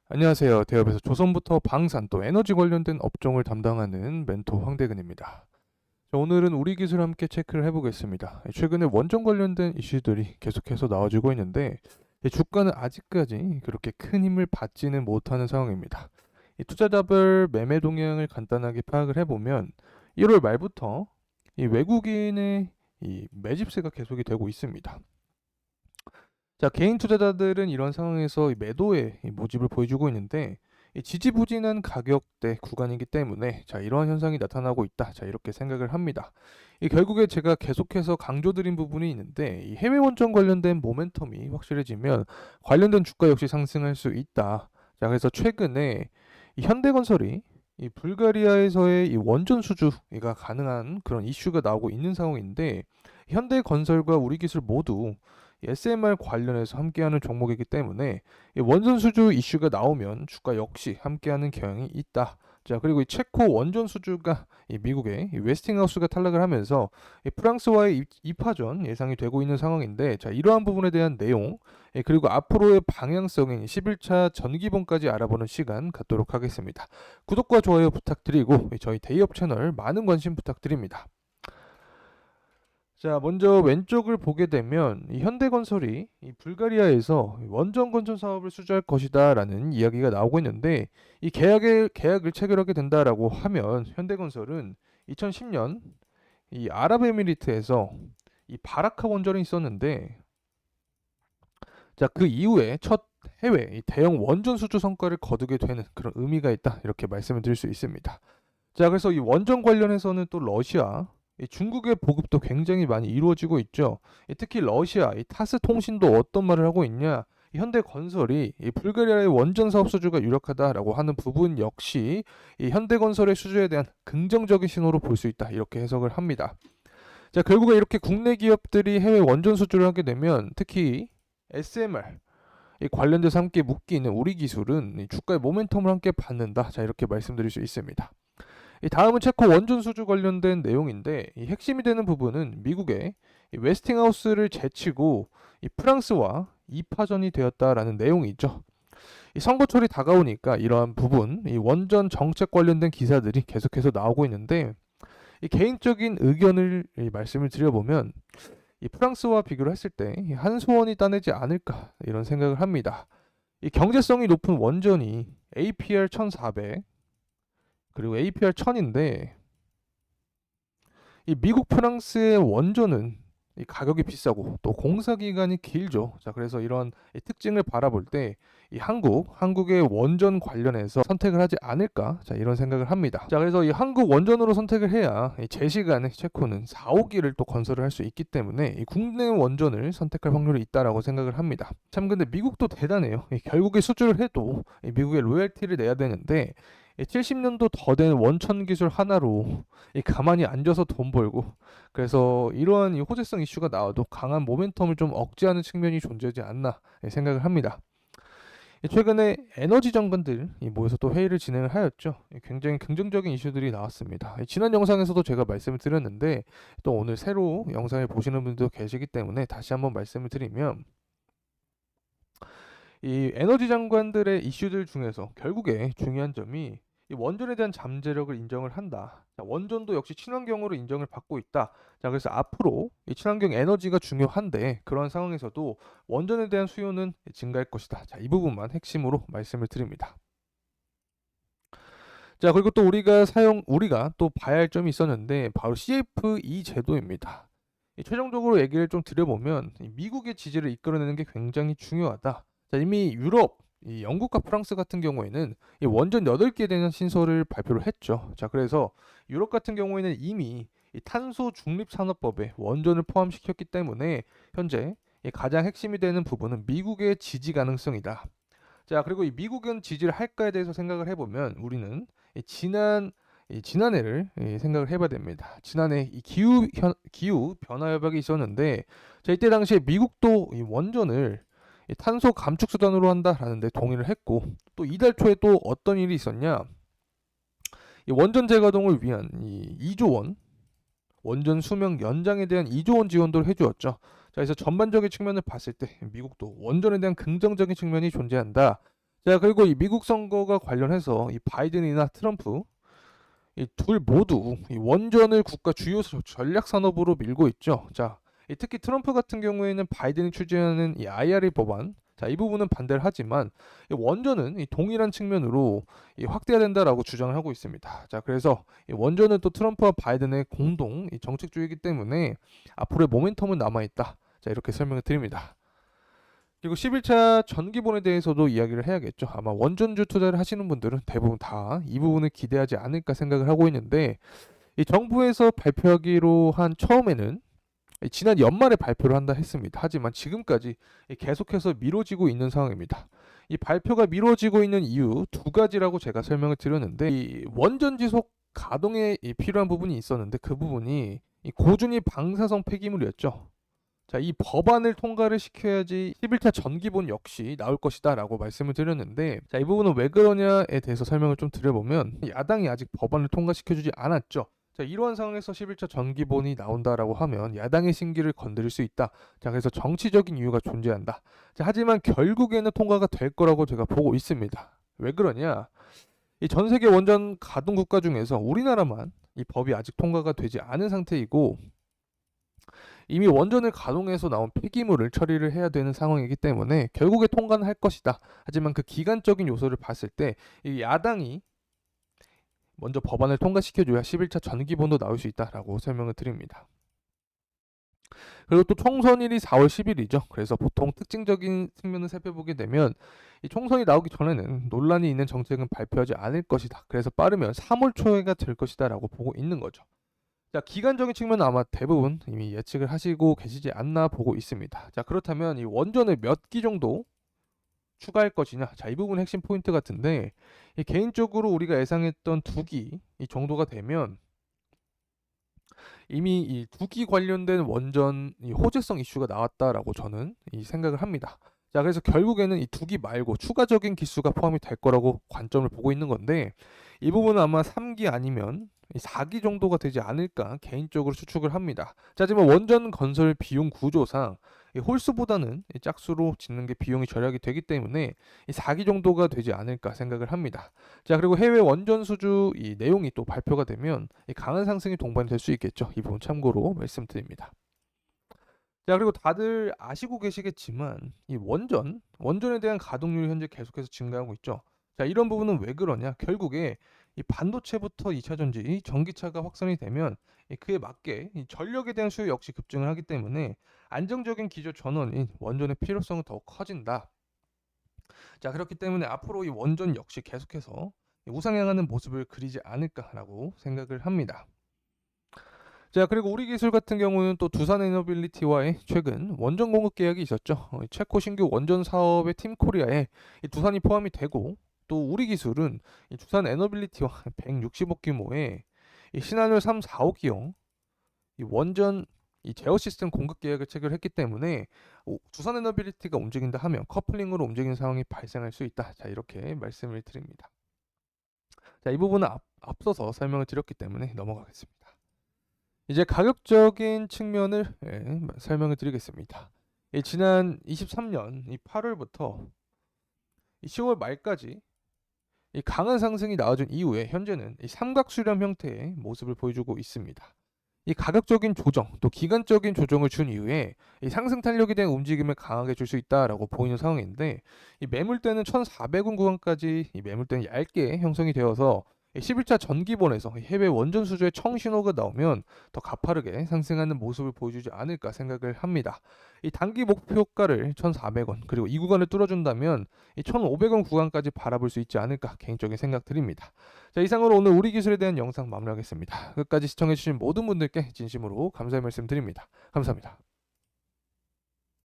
안녕하세요. 대업에서 조선부터 방산 또 에너지 관련된 업종을 담당하는 멘토 황대근입니다. 자, 오늘은 우리 기술 함께 체크를 해보겠습니다. 최근에 원전 관련된 이슈들이 계속해서 나와주고 있는데 주가는 아직까지 그렇게 큰 힘을 받지는 못하는 상황입니다. 이 투자자별 매매 동향을 간단하게 파악을 해보면 1월 말부터 이 외국인의 이 매집세가 계속이 되고 있습니다. 자, 개인 투자자들은 이런 상황에서 이 매도의 이 모집을 보여주고 있는데 이 지지부진한 가격대 구간이기 때문에 자, 이러한 현상이 나타나고 있다. 자, 이렇게 생각을 합니다. 이 결국에 제가 계속해서 강조드린 부분이 있는데 이 해외 원전 관련된 모멘텀이 확실해지면 관련된 주가 역시 상승할 수 있다. 자, 그래서 최근에 이 현대건설이 이 불가리아에서의 이 원전 수주가 가능한 그런 이슈가 나오고 있는 상황인데 현대건설과 우리기술 모두 SMR 관련해서 함께하는 종목이기 때문에 이 원전 수주 이슈가 나오면 주가 역시 함께하는 경향이 있다. 자, 그리고 이 체코 원전 수주가 이 미국의 이 웨스팅하우스가 탈락을 하면서 이 프랑스와의 입하전 예상이 되고 있는 상황인데, 자, 이러한 부분에 대한 내용, 그리고 앞으로의 방향성인 11차 전기본까지 알아보는 시간 갖도록 하겠습니다. 구독과 좋아요 부탁드리고 저희 대이업 채널 많은 관심 부탁드립니다. 자, 먼저 왼쪽을 보게 되면 이 현대건설이 이 불가리아에서 원전 건설 사업을 수주할 것이다라는 이야기가 나오고 있는데 이 계약을 체결하게 된다라고 하면 현대건설은 2010년 이 아랍에미리트에서 이 바라카 원전이 있었는데, 자, 그 이후에 첫 해외 이 대형 원전 수주 성과를 거두게 되는 그런 의미가 있다, 이렇게 말씀을 드릴 수 있습니다. 자, 그래서 이 원전 관련해서는 또 러시아, 이 중국의 보급도 굉장히 많이 이루어지고 있죠. 특히 러시아, 이 타스 통신도 어떤 말을 하고 있냐? 이 현대건설이 이 불가리아의 원전 사업 수주가 유력하다라고 하는 부분 역시 이 현대건설의 수주에 대한 긍정적인 신호로 볼 수 있다, 이렇게 해석을 합니다. 자, 결국에 이렇게 국내 기업들이 해외 원전 수주를 하게 되면 특히 SMR 이 관련돼서 함께 묶이는 우리 기술은 이 주가의 모멘텀을 함께 받는다. 자, 이렇게 말씀드릴 수 있습니다. 이 다음은 체코 원전 수주 관련된 내용인데 이 핵심이 되는 부분은 미국의 이 웨스팅하우스를 제치고 이 프랑스와 이파전이 되었다라는 내용이죠. 이 선거철이 다가오니까 이러한 부분, 이 원전 정책 관련된 기사들이 계속해서 나오고 있는데 이 개인적인 의견을 이 말씀을 드려보면 이 프랑스와 비교를 했을 때 한수원이 따내지 않을까 이런 생각을 합니다. 이 경제성이 높은 원전이 APR 1400 그리고 APR 1000인데 이 미국 프랑스의 원전은 이 가격이 비싸고 또 공사 기간이 길죠. 자, 그래서 이런 이 특징을 바라볼 때 이 한국의 원전 관련해서 선택을 하지 않을까? 자, 이런 생각을 합니다. 자, 그래서 이 한국 원전으로 선택을 해야 제 시간에 체코는 4, 5기를 또 건설을 할 수 있기 때문에 이 국내 원전을 선택할 확률이 있다라고 생각을 합니다. 참 근데 미국도 대단해요. 결국에 수주를 해도 미국의 로열티를 내야 되는데 70년도 더 된 원천 기술 하나로 가만히 앉아서 돈 벌고, 그래서 이러한 이 호재성 이슈가 나와도 강한 모멘텀을 좀 억제하는 측면이 존재하지 않나 생각을 합니다. 최근에 에너지 정관들이 모여서 또 회의를 진행을 하였죠. 굉장히 긍정적인 이슈들이 나왔습니다. 지난 영상에서도 제가 말씀을 드렸는데 또 오늘 새로 영상을 보시는 분들도 계시기 때문에 다시 한번 말씀을 드리면, 이 에너지 장관들의 이슈들 중에서 결국에 중요한 점이 이 원전에 대한 잠재력을 인정을 한다. 자, 원전도 역시 친환경으로 인정을 받고 있다. 자, 그래서 앞으로 이 친환경 에너지가 중요한데 그런 상황에서도 원전에 대한 수요는 증가할 것이다. 자, 이 부분만 핵심으로 말씀을 드립니다. 자, 그리고 또 우리가 또 봐야 할 점이 있었는데 바로 CFE 제도입니다. 최종적으로 얘기를 좀 드려보면 미국의 지지를 이끌어내는 게 굉장히 중요하다. 자, 이미 유럽, 이 영국과 프랑스 같은 경우에는 이 원전 8개 대한 신설을 발표를 했죠. 자, 그래서 유럽 같은 경우에는 이미 이 탄소 중립 산업법에 원전을 포함시켰기 때문에 현재 이 가장 핵심이 되는 부분은 미국의 지지 가능성이다. 자, 그리고 이 미국은 지지를 할까에 대해서 생각을 해보면 우리는 이 지난해를 생각을 해봐야 됩니다. 지난해 이 기후 변화 협약이 있었는데, 자, 이때 당시에 미국도 이 원전을 이 탄소 감축 수단으로 한다라는 데 동의를 했고, 또 이달 초에 또 어떤 일이 있었냐? 이 원전 재가동을 위한 이 2조 원 원전 수명 연장에 대한 2조 원 지원도 해주었죠. 자, 그래서 전반적인 측면을 봤을 때 미국도 원전에 대한 긍정적인 측면이 존재한다. 자, 그리고 이 미국 선거가 관련해서 이 바이든이나 트럼프 이 둘 모두 이 원전을 국가 주요 전략 산업으로 밀고 있죠. 자, 이 특히 트럼프 같은 경우에는 바이든이 추진하는 이 IRA 법안, 자, 이 부분은 반대를 하지만 이 원전은 이 동일한 측면으로 이 확대해야 된다라고 주장을 하고 있습니다. 자, 그래서 이 원전은 또 트럼프와 바이든의 공동 이 정책주의이기 때문에 앞으로의 모멘텀은 남아 있다. 자, 이렇게 설명을 드립니다. 그리고 11차 전기본에 대해서도 이야기를 해야겠죠. 아마 원전주 투자를 하시는 분들은 대부분 다 이 부분을 기대하지 않을까 생각을 하고 있는데, 이 정부에서 발표하기로 한 처음에는 지난 연말에 발표를 한다 했습니다. 하지만 지금까지 계속해서 미뤄지고 있는 상황입니다. 이 발표가 미뤄지고 있는 이유 두 가지라고 제가 설명을 드렸는데, 이 원전 지속 가동에 필요한 부분이 있었는데 그 부분이 이 고준위 방사성 폐기물이었죠. 자, 이 법안을 통과를 시켜야지 11차 전기본 역시 나올 것이다 라고 말씀을 드렸는데, 자, 이 부분은 왜 그러냐에 대해서 설명을 좀 드려보면, 야당이 아직 법안을 통과시켜주지 않았죠. 자, 이러한 상황에서 11차 전기본이 나온다라고 하면 야당의 심기를 건드릴 수 있다. 자, 그래서 정치적인 이유가 존재한다. 자, 하지만 결국에는 통과가 될 거라고 제가 보고 있습니다. 왜 그러냐? 이 전 세계 원전 가동 국가 중에서 우리나라만 이 법이 아직 통과가 되지 않은 상태이고, 이미 원전을 가동해서 나온 폐기물을 처리를 해야 되는 상황이기 때문에 결국에 통과는 할 것이다. 하지만 그 기간적인 요소를 봤을 때 이 야당이 먼저 법안을 통과시켜줘야 11차 전기본도 나올 수 있다라고 설명을 드립니다. 그리고 또 총선일이 4월 10일이죠. 그래서 보통 특징적인 측면을 살펴보게 되면 이 총선이 나오기 전에는 논란이 있는 정책은 발표하지 않을 것이다. 그래서 빠르면 3월 초에가 될 것이다라고 보고 있는 거죠. 자, 기간적인 측면은 아마 대부분 이미 예측을 하시고 계시지 않나 보고 있습니다. 자, 그렇다면 이 원전을 몇 기 정도 추가할 것이냐? 자, 이 부분 핵심 포인트 같은데, 이 개인적으로 우리가 예상했던 2기 이 정도가 되면 이미 이 2기 관련된 원전 이 호재성 이슈가 나왔다라고 저는 이 생각을 합니다. 자, 그래서 결국에는 이 2기 말고 추가적인 기수가 포함이 될 거라고 관점을 보고 있는 건데, 이 부분은 아마 3기 아니면 4기 정도가 되지 않을까 개인적으로 추측을 합니다. 자, 하지만 원전 건설 비용 구조상 이 홀수보다는 이 짝수로 짓는 게 비용이 절약이 되기 때문에 이 4기 정도가 되지 않을까 생각을 합니다. 자, 그리고 해외 원전 수주 이 내용이 또 발표가 되면 이 강한 상승이 동반이 될 수 있겠죠. 이 부분 참고로 말씀드립니다. 자, 그리고 다들 아시고 계시겠지만 이 원전에 대한 가동률이 현재 계속해서 증가하고 있죠. 자, 이런 부분은 왜 그러냐? 결국에 이 반도체부터 2차 전지, 전기차가 확산이 되면 그에 맞게 이 전력에 대한 수요 역시 급증을 하기 때문에 안정적인 기조 전원인 원전의 필요성은 더욱 커진다. 자, 그렇기 때문에 앞으로 이 원전 역시 계속해서 우상향하는 모습을 그리지 않을까라고 생각을 합니다. 자, 그리고 우리 기술 같은 경우는 또 두산 에너빌리티와의 최근 원전 공급 계약이 있었죠. 체코 신규 원전 사업의 팀 코리아에 이 두산이 포함이 되고, 또 우리 기술은 이 두산 에너빌리티와 160억 규모의 이 신한울 3, 4호기형 이 원전 이 제어 시스템 공급 계약을 체결했기 때문에 두산 에너빌리티가 움직인다 하면 커플링으로 움직이는 상황이 발생할 수 있다. 자, 이렇게 말씀을 드립니다. 자, 이 부분은 앞서서 설명을 드렸기 때문에 넘어가겠습니다. 이제 가격적인 측면을 설명을 드리겠습니다. 지난 23년 8월부터 10월 말까지 이 강한 상승이 나와준 이후에 현재는 이 삼각수렴 형태의 모습을 보여주고 있습니다. 이 가격적인 조정, 또 기간적인 조정을 준 이후에 이 상승 탄력에 대한 움직임을 강하게 줄 수 있다라고 보이는 상황인데, 이 매물대는 1,400원 구간까지 이 매물대는 얇게 형성이 되어서 11차 전기본에서 해외 원전 수주의 청신호가 나오면 더 가파르게 상승하는 모습을 보여주지 않을까 생각을 합니다. 이 단기 목표가를 1,400원, 그리고 이 구간을 뚫어준다면 이 1,500원 구간까지 바라볼 수 있지 않을까 개인적인 생각 드립니다. 자, 이상으로 오늘 우리 기술에 대한 영상 마무리하겠습니다. 끝까지 시청해주신 모든 분들께 진심으로 감사의 말씀 드립니다. 감사합니다.